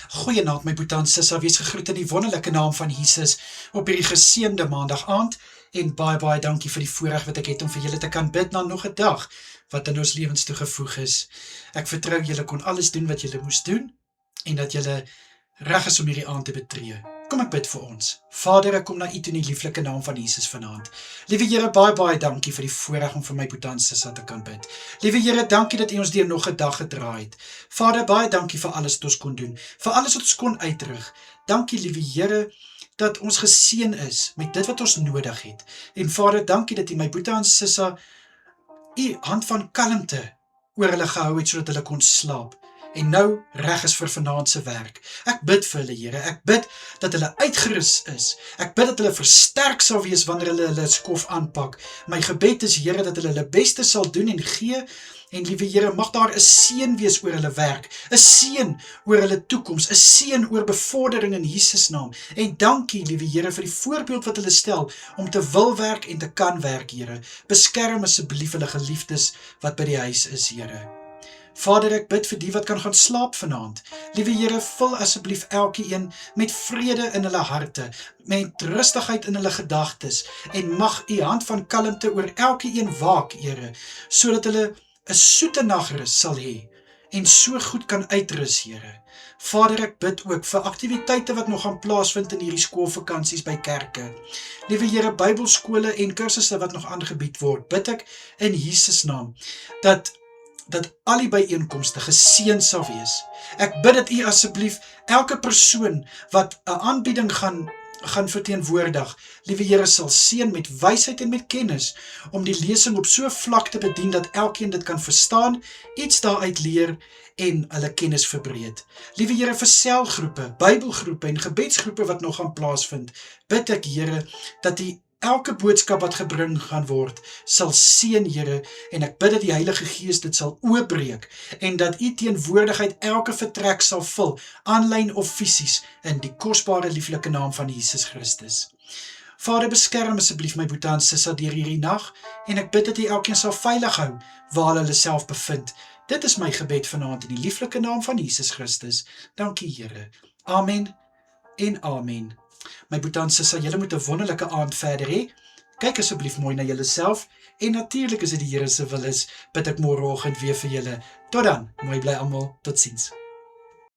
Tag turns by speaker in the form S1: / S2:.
S1: Goeienaand my boetie en sissa, wees gegroet in die wonderlike naam van Jesus op hierdie geseënde maandag aand en baie dankie vir die voorreg wat ek het om vir julle te kan bid na nog 'n dag wat in ons lewens toegevoeg is. Ek vertrou julle kon alles doen wat julle moes doen en dat julle reg is om hierdie aand te betree. Kom ek bid vir ons. Vader, ek kom na U toe in die lieflike naam van Jesus vanaand. Liewe Here, baie dankie vir die voorreg om vir my boetie en sissa te kan bid. Liewe Here, dankie dat U ons deur nog 'n dag gedra het. Vader, baie dankie vir alles wat ons kon doen, vir alles wat ons kon uitrig. Dankie, liewe Here, dat ons geseën is met dit wat ons nodig het. En Vader, dankie dat U my boetie en sissa U hand van kalmte oor hulle gehou het sodat hulle kon slaap. En nou reg is vir vanaand se werk. Ek bid vir hulle, Here. Ek bid dat hulle uitgerus is. Ek bid dat hulle versterk sal wees wanneer hulle skof aanpak. My gebed is, Here, dat hulle hulle beste sal doen en gee. En liewe Here, mag daar 'n seën wees oor hulle werk, 'n seën oor hulle toekoms, 'n seën oor bevordering in Jesus naam. En dankie, liewe Here, vir die voorbeeld wat hulle stel om te wil werk en te kan werk, Here. Beskerm asseblief hulle geliefdes wat by die huis is, Here. Vader, ek bid vir die wat kan gaan slaap vanaand. Liewe Here, vul asseblief elkeen met vrede in hulle harte, met rustigheid in hulle gedagtes, en mag U hand van kalmte oor elkeen waak, Here, sodat hulle 'n soete nagrus sal hê, en so goed kan uitrus, Here. Vader, ek bid ook vir aktiwiteite wat nog gaan plaasvind in hierdie skoolvakansies by kerke. Liewe Here, Bybelskole en kursusse wat nog aangebied word, bid ek in Jesus naam, dat al die byeenkomste geseën sal wees. Ek bid dat U asseblief elke persoon wat 'n aanbieding gaan verteenwoordig, liewe Here, sal seën met wysheid en met kennis, om die lesing op so vlak te bedien dat elkeen dit kan verstaan, iets daaruit leer en hulle kennis verbreed. Liewe Here, vir selgroepe, Bybelgroepe en gebedsgroepe wat nog gaan plaasvind, bid ek, Here, dat die elke boodskap wat gebring gaan word, sal seën, Here, en ek bid dat die Heilige Gees dit sal oopbreek, en dat U teenwoordigheid elke vertrek sal vul, aanlyn of fisies, in die kosbare lieflike naam van Jesus Christus. Vader, beskerm asseblief my boetie en sissa deur hierdie nag, en ek bid dat U elkeen sal veilig hou, waar hulle self bevind. Dit is my gebed vanaand in die lieflike naam van Jesus Christus. Dankie, Here. Amen en amen. My boetie en sissa, julle moet 'n wonderlike aand verder hê. Kyk asseblief mooi na julleself, en natuurlik as dit die Here se wil is, bid ek môreoggend weer vir julle. Tot dan, mooi bly almal, totsiens.